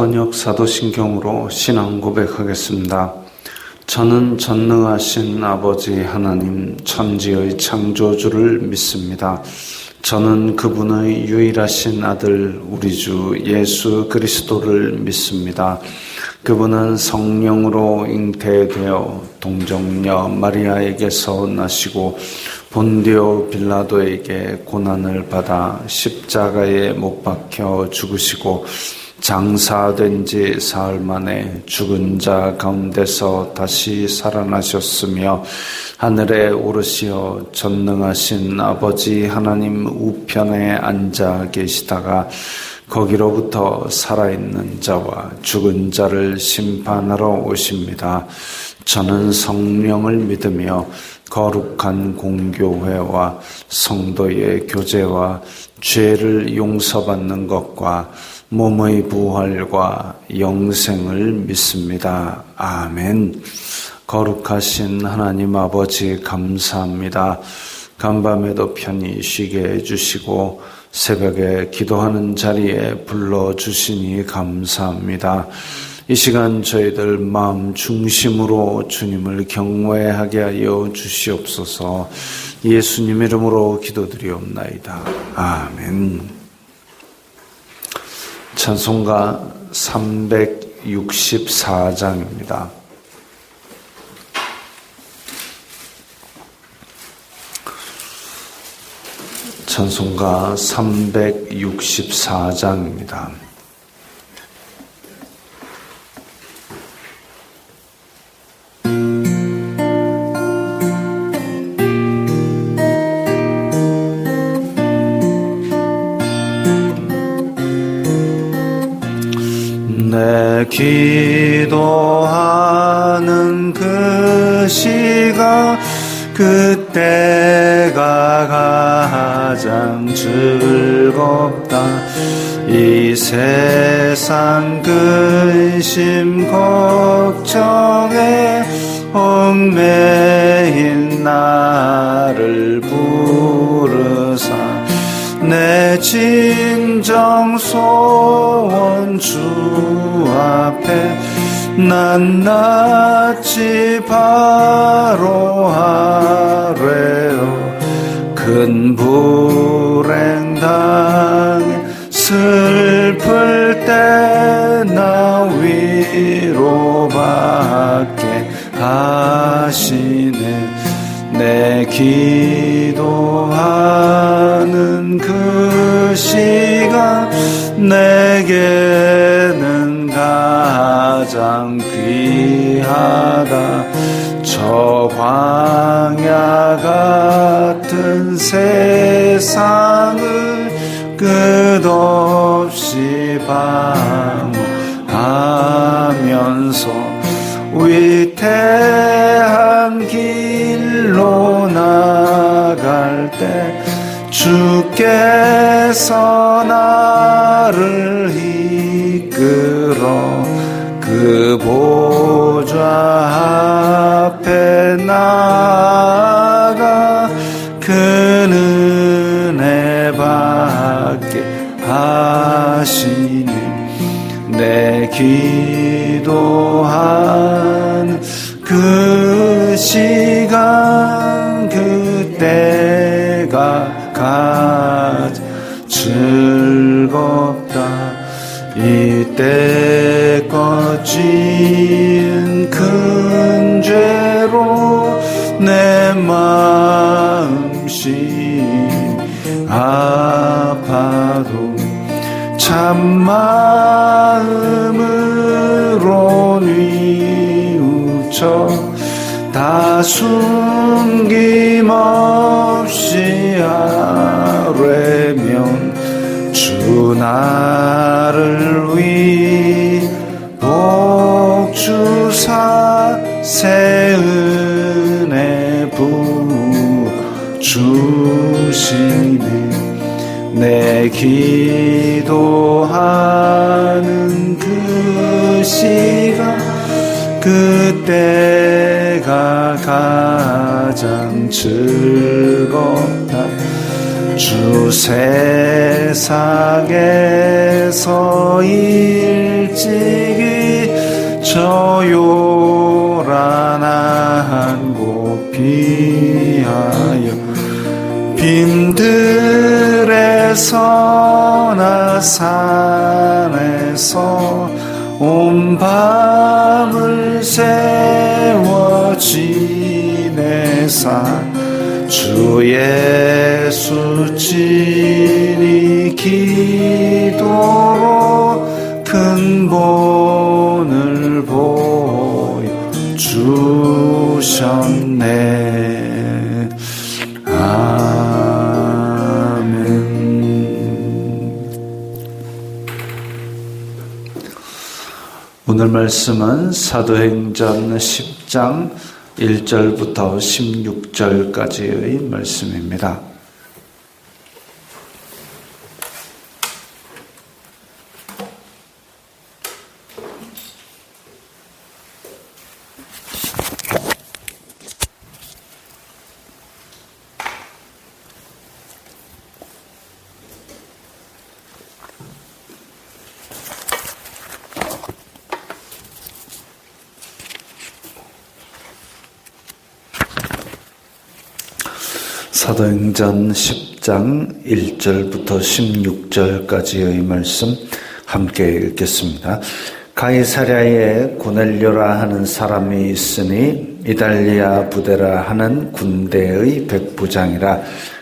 번역 사도신경으로 신앙 고백하겠습니다. 저는 전능하신 아버지 하나님 천지의 창조주를 믿습니다. 저는 그분의 유일하신 아들 우리 주 예수 그리스도를 믿습니다. 그분은 성령으로 잉태되어 동정녀 마리아에게서 나시고 본디오 빌라도에게 고난을 받아 십자가에 못 박혀 죽으시고 장사된 지 사흘 만에 죽은 자 가운데서 다시 살아나셨으며 하늘에 오르시어 전능하신 아버지 하나님 우편에 앉아 계시다가 거기로부터 살아있는 자와 죽은 자를 심판하러 오십니다. 저는 성령을 믿으며 거룩한 공교회와 성도의 교제와 죄를 용서받는 것과 몸의 부활과 영생을 믿습니다. 아멘. 거룩하신 하나님 아버지 감사합니다. 간밤에도 편히 쉬게 해주시고 새벽에 기도하는 자리에 불러주시니 감사합니다. 이 시간 저희들 마음 중심으로 주님을 경외하게 하여 주시옵소서. 예수님 이름으로 기도드리옵나이다. 아멘. 찬송가 364장입니다. 찬송가 364장입니다. 내 기도하는 그 시간 그때가 가장 즐겁다. 이 세상 근심 걱정에 얽매인 나를 부르사 내 진정 소원 주 앞에 낱낱이 바로 하래요. 큰 불행 당해 슬플 때 나 위로받게 하시네. 내 기도하는 그 시간 내게는 가장 귀하다. 저 광야 같은 세상을 끝없이 방황하면서 위태한 길로 나갈 때 주께서 나를 이끌어 그 보좌 앞에 나아가 그 은혜 받게 하시니 내 기도한 그 시간 그때가 가장 즐겁다. 이때껏 지은 큰 죄로 내 마음씨 아파도 참마음으로 뉘우쳐 다 숨김없이 아뢰면 주 나를 위 복주사 새 은혜 부어주시네. 내 기도하는 그 시간 그때가 가장 즐겁다. 주 주 세상에서 일찍이 저 요란한 곳 피하여 빈들에서나 산에서 온 밤을 세워 지내사 주 예수 친히 기도로 근본을 보여주셨네. 오늘 말씀은 사도행전 10장 1절부터 16절까지의 말씀입니다. 사도행전 10장 1절부터 16절까지의 말씀 함께 읽겠습니다. 가이사랴에 고넬료라 하는 사람이 있으니 이달리아 부대라 하는 군대의 백부장이라.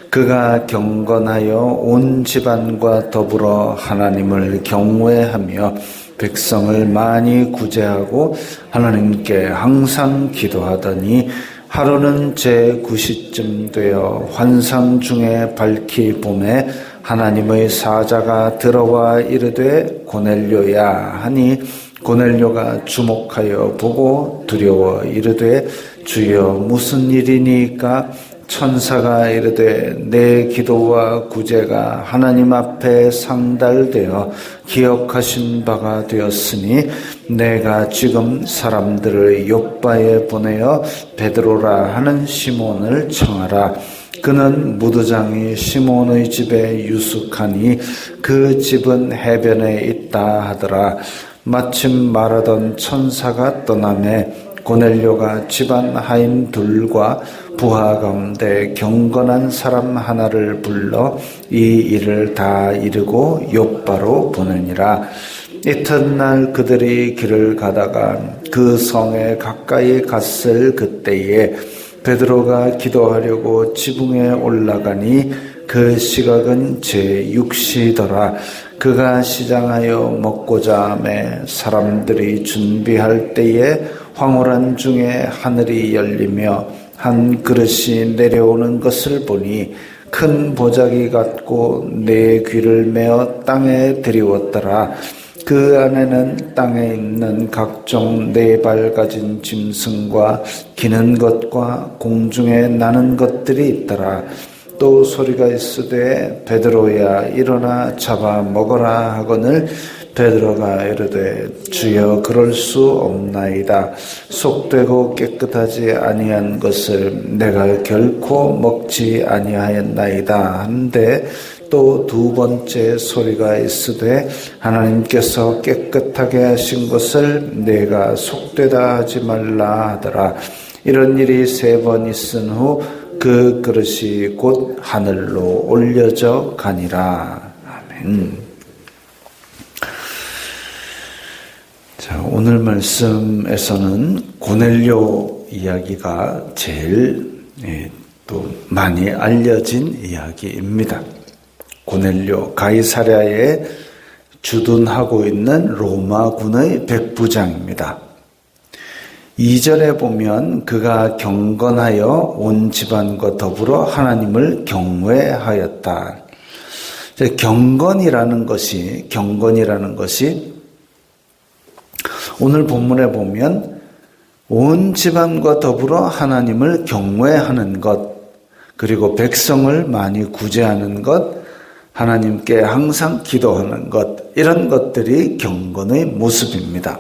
그가 경건하여 온 집안과 더불어 하나님을 경외하며 백성을 많이 구제하고 하나님께 항상 기도하더니 하루는 제9시쯤 되어 환상 중에 밝히 봄에 하나님의 사자가 들어와 이르되 고넬료야 하니 고넬료가 주목하여 보고 두려워 이르되 주여 무슨 일이니까? 천사가 이르되 내 기도와 구제가 하나님 앞에 상달되어 기억하신 바가 되었으니 내가 지금 사람들을 욥바에 보내어 베드로라 하는 시몬을 청하라. 그는 무드장이 시몬의 집에 유숙하니 그 집은 해변에 있다 하더라. 마침 말하던 천사가 떠나매 고넬료가 집안 하인 둘과 부하 가운데 경건한 사람 하나를 불러 이 일을 다 이루고 욥바로 보내니라. 이튿날 그들이 길을 가다가 그 성에 가까이 갔을 그때에 베드로가 기도하려고 지붕에 올라가니 그 시각은 제6시더라. 그가 시장하여 먹고자 하매 사람들이 준비할 때에 황홀한 중에 하늘이 열리며 한 그릇이 내려오는 것을 보니 큰 보자기 같고 네 귀를 메어 땅에 들이웠더라. 그 안에는 땅에 있는 각종 네 발 가진 짐승과 기는 것과 공중에 나는 것들이 있더라. 또 소리가 있으되 베드로야 일어나 잡아 먹어라 하거늘 베드로가 이르되 주여 그럴 수 없나이다. 속되고 깨끗하지 아니한 것을 내가 결코 먹지 아니하였나이다 한데 또 두 번째 소리가 있으되 하나님께서 깨끗하게 하신 것을 내가 속되다 하지 말라 하더라. 이런 일이 3번 있은 후 그 그릇이 곧 하늘로 올려져 가니라. 아멘. 자, 오늘 말씀에서는 고넬료 이야기가 제일 또 많이 알려진 이야기입니다. 고넬료, 가이사랴에 주둔하고 있는 로마군의 백부장입니다. 2절에 보면 그가 경건하여 온 집안과 더불어 하나님을 경외하였다. 경건이라는 것이 오늘 본문에 보면 온 집안과 더불어 하나님을 경외하는 것, 그리고 백성을 많이 구제하는 것, 하나님께 항상 기도하는 것, 이런 것들이 경건의 모습입니다.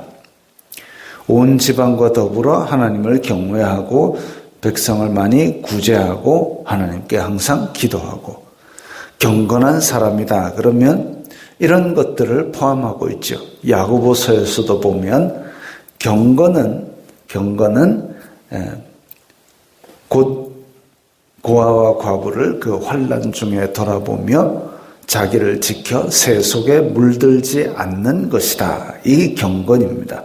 온 집안과 더불어 하나님을 경외하고 백성을 많이 구제하고 하나님께 항상 기도하고, 경건한 사람이다. 그러면 이런 것들을 포함하고 있죠. 야고보서에서도 보면 경건은 곧 고아와 과부를 그 환난 중에 돌아보며 자기를 지켜 새 속에 물들지 않는 것이다. 이 경건입니다.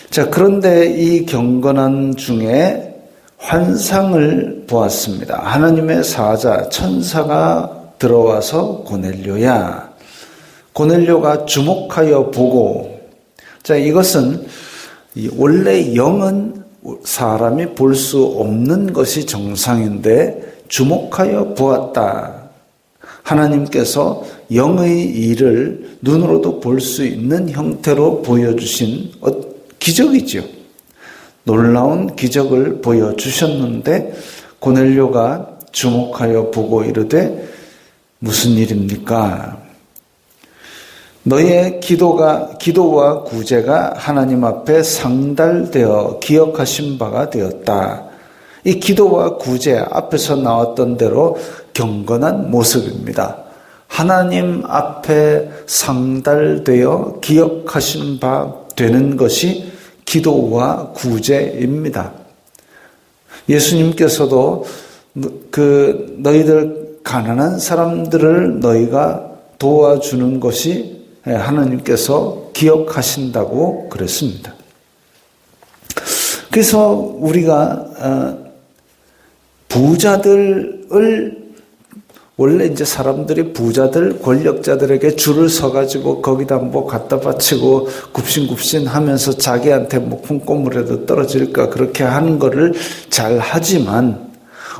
자, 그런데 이 경건한 중에 환상을 보았습니다. 하나님의 사자, 천사가 들어와서 고넬료가 주목하여 보고, 자, 이것은 원래 영은 사람이 볼 수 없는 것이 정상인데 주목하여 보았다. 하나님께서 영의 일을 눈으로도 볼 수 있는 형태로 보여주신 기적이죠. 놀라운 기적을 보여주셨는데 고넬료가 주목하여 보고 이르되 무슨 일입니까? 너의 기도와 구제가 하나님 앞에 상달되어 기억하신 바가 되었다. 이 기도와 구제 앞에서 나왔던 대로 경건한 모습입니다. 하나님 앞에 상달되어 기억하신 바 되는 것이 기도와 구제입니다. 예수님께서도 너희들 가난한 사람들을 너희가 도와주는 것이 하나님께서 기억하신다고 그랬습니다. 그래서 우리가 부자들을 원래 이제 사람들이 부자들, 권력자들에게 줄을 서가지고 거기다 뭐 갖다 바치고 굽신굽신 하면서 자기한테 뭐 콩고물에도 떨어질까 그렇게 하는 거를 잘 하지만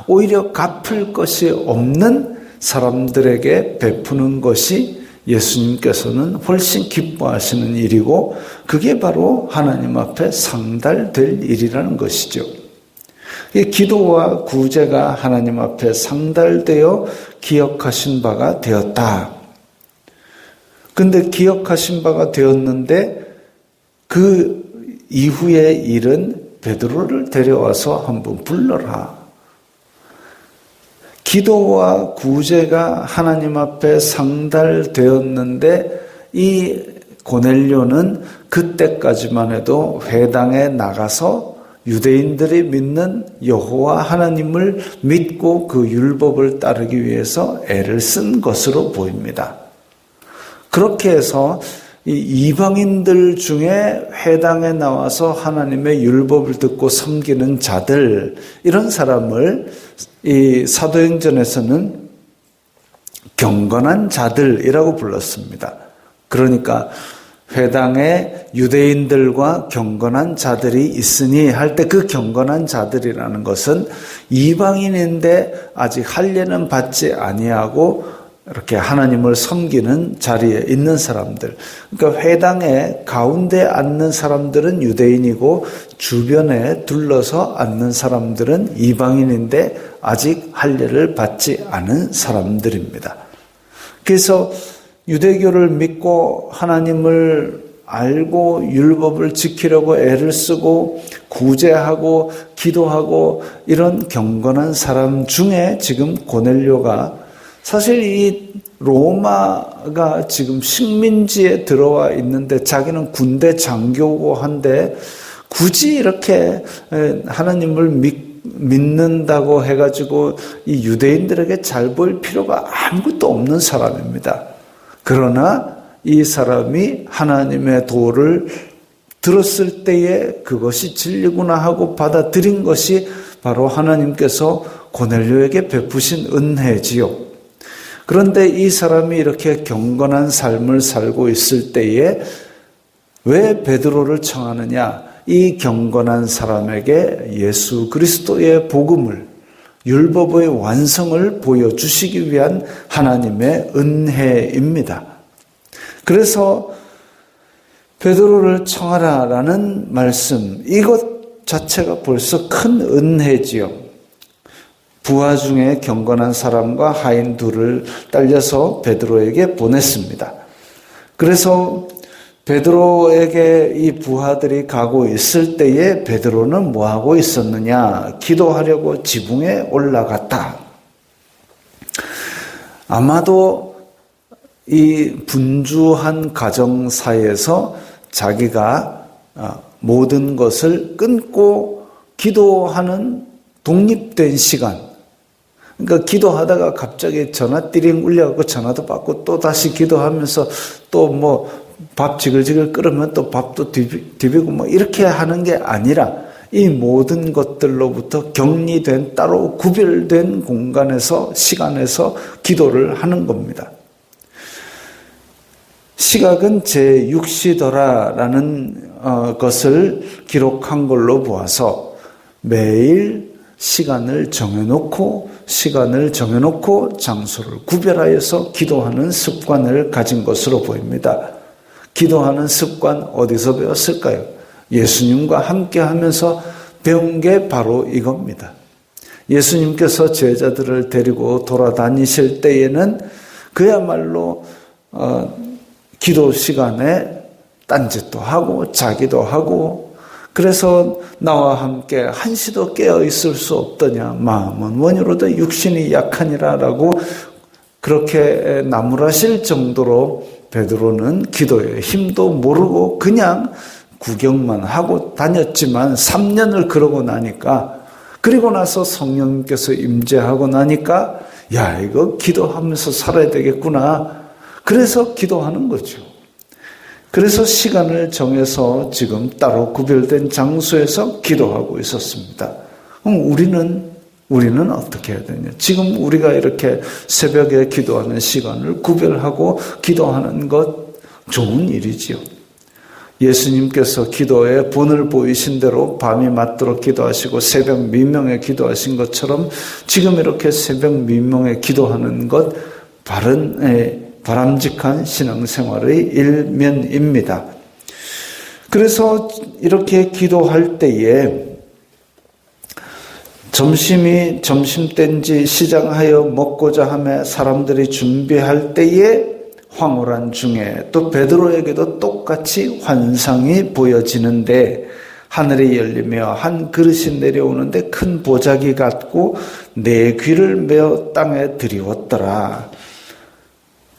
오히려 갚을 것이 없는 사람들에게 베푸는 것이 예수님께서는 훨씬 기뻐하시는 일이고 그게 바로 하나님 앞에 상달될 일이라는 것이죠. 이 기도와 구제가 하나님 앞에 상달되어 기억하신 바가 되었다. 근데 기억하신 바가 되었는데 그 이후의 일은 베드로를 데려와서 한번 불러라. 기도와 구제가 하나님 앞에 상달되었는데 이 고넬료는 그때까지만 해도 회당에 나가서 유대인들이 믿는 여호와 하나님을 믿고 그 율법을 따르기 위해서 애를 쓴 것으로 보입니다. 그렇게 해서 이 이방인들 중에 회당에 나와서 하나님의 율법을 듣고 섬기는 자들, 이런 사람을 이 사도행전에서는 경건한 자들이라고 불렀습니다. 그러니까 회당에 유대인들과 경건한 자들이 있으니 할 때 그 경건한 자들이라는 것은 이방인인데 아직 할례는 받지 아니하고 이렇게 하나님을 섬기는 자리에 있는 사람들. 그러니까 회당에 가운데 앉는 사람들은 유대인이고 주변에 둘러서 앉는 사람들은 이방인인데 아직 할례를 받지 않은 사람들입니다. 그래서 유대교를 믿고 하나님을 알고 율법을 지키려고 애를 쓰고 구제하고 기도하고 이런 경건한 사람 중에 지금 고넬료가, 사실 이 로마가 지금 식민지에 들어와 있는데 자기는 군대 장교고 한데 굳이 이렇게 하나님을 믿는다고 해가지고 이 유대인들에게 잘 보일 필요가 아무것도 없는 사람입니다. 그러나 이 사람이 하나님의 도를 들었을 때에 그것이 진리구나 하고 받아들인 것이 바로 하나님께서 고넬료에게 베푸신 은혜지요. 그런데 이 사람이 이렇게 경건한 삶을 살고 있을 때에 왜 베드로를 청하느냐? 이 경건한 사람에게 예수 그리스도의 복음을, 율법의 완성을 보여주시기 위한 하나님의 은혜입니다. 그래서 베드로를 청하라라는 말씀, 이것 자체가 벌써 큰 은혜지요. 부하 중에 경건한 사람과 하인 둘을 딸려서 베드로에게 보냈습니다. 그래서 베드로에게 이 부하들이 가고 있을 때에 베드로는 뭐하고 있었느냐? 기도하려고 지붕에 올라갔다. 아마도 이 분주한 가정사에서 자기가 모든 것을 끊고 기도하는 독립된 시간, 그러니까 기도하다가 갑자기 전화 띠링 울려갖고 전화도 받고 또 다시 기도하면서 또 뭐 밥 지글지글 끓으면 또 밥도 디비고 뭐 이렇게 하는 게 아니라 이 모든 것들로부터 격리된 따로 구별된 공간에서 시간에서 기도를 하는 겁니다. 시각은 제6시더라라는 것을 기록한 걸로 보아서 매일 시간을 정해놓고 장소를 구별하여서 기도하는 습관을 가진 것으로 보입니다. 기도하는 습관 어디서 배웠을까요? 예수님과 함께 하면서 배운 게 바로 이겁니다. 예수님께서 제자들을 데리고 돌아다니실 때에는 그야말로 기도 시간에 딴짓도 하고 자기도 하고, 그래서 나와 함께 한시도 깨어 있을 수 없더냐, 마음은 원유로도 육신이 약하니라라고 그렇게 나무라실 정도로 베드로는 기도의 힘도 모르고 그냥 구경만 하고 다녔지만 3년을 그러고 나니까, 그리고 나서 성령님께서 임재하고 나니까 야, 이거 기도하면서 살아야 되겠구나. 그래서 기도하는 거죠. 그래서 시간을 정해서 지금 따로 구별된 장소에서 기도하고 있었습니다. 그럼 우리는 어떻게 해야 되냐? 지금 우리가 이렇게 새벽에 기도하는 시간을 구별하고 기도하는 것 좋은 일이지요. 예수님께서 기도에 본을 보이신 대로 밤이 맞도록 기도하시고 새벽 미명에 기도하신 것처럼 지금 이렇게 새벽 미명에 기도하는 것 바람직한 신앙생활의 일면입니다. 그래서 이렇게 기도할 때에 점심때인지 시장하여 먹고자 하며 사람들이 준비할 때에 황홀한 중에 또 베드로에게도 똑같이 환상이 보여지는데, 하늘이 열리며 한 그릇이 내려오는데 큰 보자기 같고 네 귀를 메어 땅에 들이웠더라.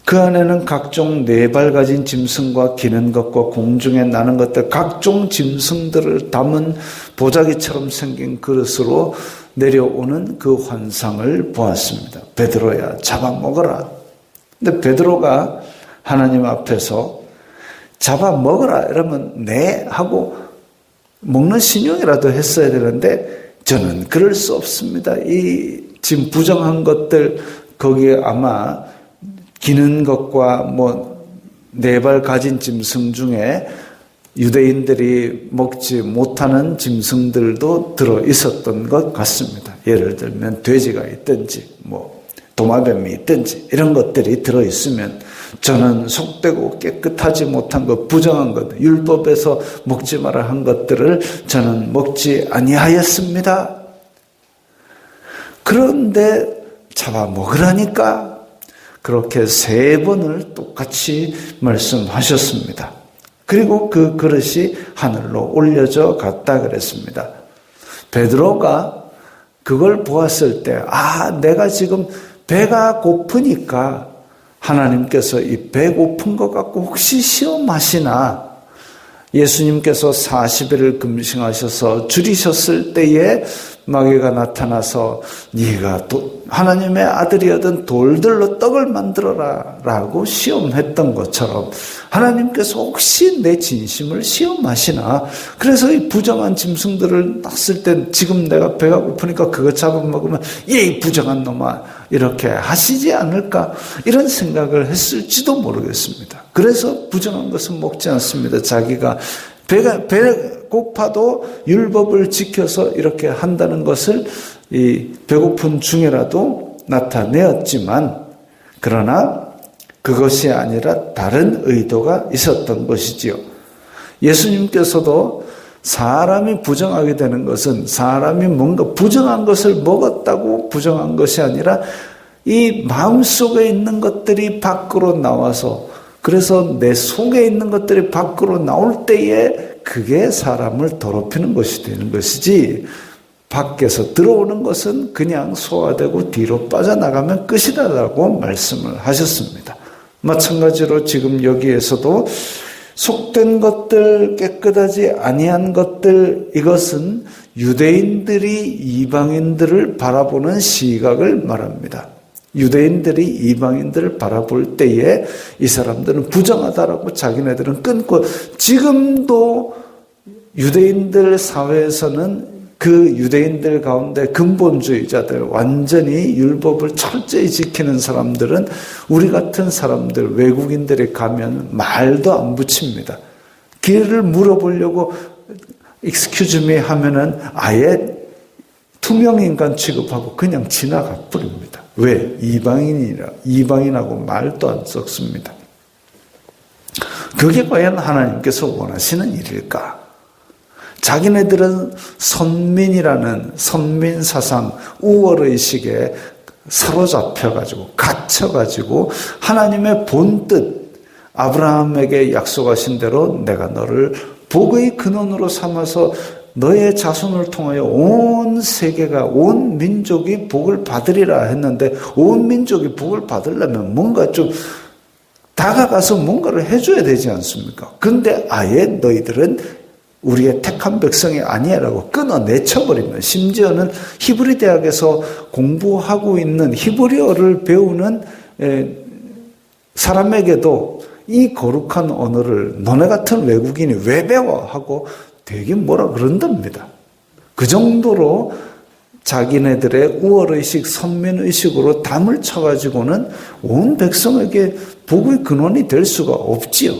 그 안에는 각종 네 발 가진 짐승과 기는 것과 공중에 나는 것들, 각종 짐승들을 담은 보자기처럼 생긴 그릇으로 내려오는 그 환상을 보았습니다. 베드로야, 잡아먹어라. 근데 베드로가 하나님 앞에서 잡아먹어라 이러면 네 하고 먹는 신용이라도 했어야 되는데, 저는 그럴 수 없습니다. 이 지금 부정한 것들, 거기에 아마 기는 것과 뭐 네 발 가진 짐승 중에 유대인들이 먹지 못하는 짐승들도 들어 있었던 것 같습니다. 예를 들면 돼지가 있든지 뭐 도마뱀이 있든지 이런 것들이 들어 있으면, 저는 속되고 깨끗하지 못한 것, 부정한 것, 율법에서 먹지 마라 한 것들을 저는 먹지 아니하였습니다. 그런데 잡아먹으라니까 그렇게 3번을 똑같이 말씀하셨습니다. 그리고 그 그릇이 하늘로 올려져 갔다 그랬습니다. 베드로가 그걸 보았을 때, 내가 지금 배가 고프니까 하나님께서 이 배고픈 것 갖고 혹시 시험하시나? 예수님께서 40일을 금식하셔서 줄이셨을 때에 마귀가 나타나서 네가 하나님의 아들이었던 돌들로 떡을 만들어라 라고 시험했던 것처럼 하나님께서 혹시 내 진심을 시험하시나? 그래서 이 부정한 짐승들을 놨을 때 지금 내가 배가 고프니까 그거 잡아먹으면 이 부정한 놈아 이렇게 하시지 않을까? 이런 생각을 했을지도 모르겠습니다. 그래서 부정한 것은 먹지 않습니다. 자기가 배 고파도 율법을 지켜서 이렇게 한다는 것을 이 배고픈 중에라도 나타내었지만, 그러나 그것이 아니라 다른 의도가 있었던 것이지요. 예수님께서도 사람이 부정하게 되는 것은 사람이 뭔가 부정한 것을 먹었다고 부정한 것이 아니라 이 마음속에 있는 것들이 밖으로 나와서, 그래서 내 속에 있는 것들이 밖으로 나올 때에 그게 사람을 더럽히는 것이 되는 것이지, 밖에서 들어오는 것은 그냥 소화되고 뒤로 빠져나가면 끝이다라고 말씀을 하셨습니다. 마찬가지로 지금 여기에서도 속된 것들, 깨끗하지 아니한 것들, 이것은 유대인들이 이방인들을 바라보는 시각을 말합니다. 유대인들이 이방인들을 바라볼 때에 이 사람들은 부정하다라고 자기네들은 끊고, 지금도 유대인들 사회에서는 그 유대인들 가운데 근본주의자들, 완전히 율법을 철저히 지키는 사람들은 우리 같은 사람들, 외국인들이 가면 말도 안 붙입니다. 길을 물어보려고 excuse me 하면은 아예 투명인간 취급하고 그냥 지나가 버립니다. 왜? 이방인하고 말도 안 섞습니다. 그게 과연 하나님께서 원하시는 일일까? 자기네들은 선민이라는 선민사상, 우월의식에 사로잡혀가지고 갇혀가지고 하나님의 본뜻, 아브라함에게 약속하신 대로 내가 너를 복의 근원으로 삼아서 너의 자손을 통하여 온 세계가, 온 민족이 복을 받으리라 했는데, 온 민족이 복을 받으려면 뭔가 좀 다가가서 뭔가를 해줘야 되지 않습니까? 근데 아예 너희들은 우리의 택한 백성이 아니야라고 끊어내쳐버리면, 심지어는 히브리 대학에서 공부하고 있는 히브리어를 배우는 사람에게도 이 거룩한 언어를 너네 같은 외국인이 왜 배워? 하고 되게 뭐라 그런답니다. 그 정도로 자기네들의 우월의식, 선민의식으로 담을 쳐가지고는 온 백성에게 복의 근원이 될 수가 없지요.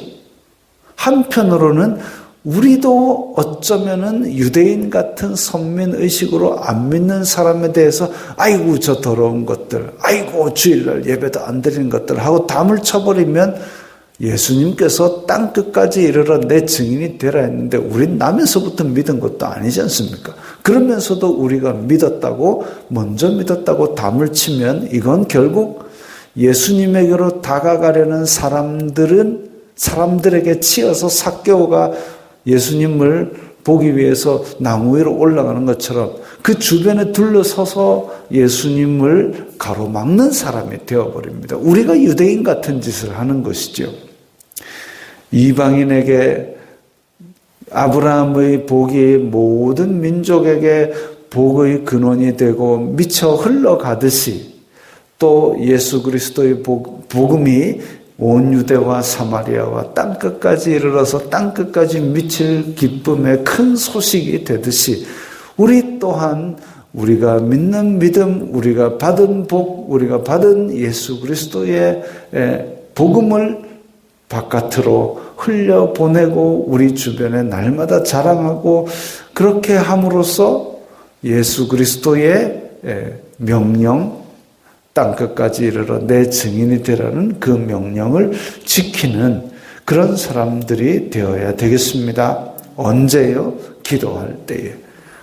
한편으로는 우리도 어쩌면은 유대인 같은 선민의식으로 안 믿는 사람에 대해서 아이고 저 더러운 것들, 아이고 주일날 예배도 안 드리는 것들 하고 담을 쳐버리면 예수님께서 땅끝까지 이르러 내 증인이 되라 했는데 우린 나면서부터 믿은 것도 아니지 않습니까? 그러면서도 우리가 믿었다고, 먼저 믿었다고 담을 치면 이건 결국 예수님에게로 다가가려는 사람들에게 치여서 삭개오가 예수님을 보기 위해서 나무 위로 올라가는 것처럼 그 주변에 둘러서서 예수님을 가로막는 사람이 되어버립니다. 우리가 유대인 같은 짓을 하는 것이죠. 이방인에게 아브라함의 복이 모든 민족에게 복의 근원이 되고 미쳐 흘러가듯이, 또 예수 그리스도의 복음이 온 유대와 사마리아와 땅끝까지 이르러서 땅끝까지 미칠 기쁨의 큰 소식이 되듯이, 우리 또한 우리가 믿는 믿음, 우리가 받은 복, 우리가 받은 예수 그리스도의 복음을 바깥으로 흘려보내고 우리 주변에 날마다 자랑하고, 그렇게 함으로써 예수 그리스도의 명령, 땅끝까지 이르러 내 증인이 되라는 그 명령을 지키는 그런 사람들이 되어야 되겠습니다. 언제요? 기도할 때에.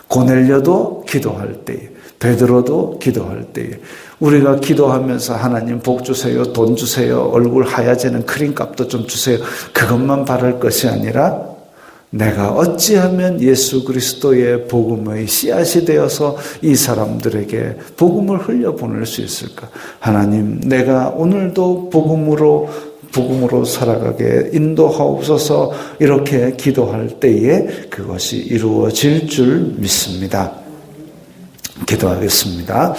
고넬료도 기도할 때에, 베드로도 기도할 때에. 우리가 기도하면서 하나님 복 주세요, 돈 주세요, 얼굴 하얘지는 크림값도 좀 주세요, 그것만 바랄 것이 아니라 내가 어찌하면 예수 그리스도의 복음의 씨앗이 되어서 이 사람들에게 복음을 흘려보낼 수 있을까? 하나님, 내가 오늘도 복음으로 살아가게 인도하옵소서. 이렇게 기도할 때에 그것이 이루어질 줄 믿습니다. 기도하겠습니다.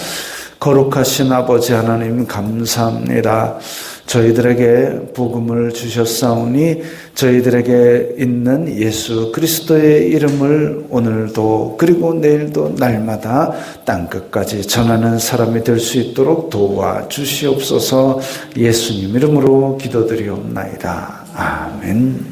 거룩하신 아버지 하나님, 감사합니다. 저희들에게 복음을 주셨사오니 저희들에게 있는 예수 그리스도의 이름을 오늘도 그리고 내일도 날마다 땅끝까지 전하는 사람이 될 수 있도록 도와주시옵소서. 예수님 이름으로 기도드리옵나이다. 아멘.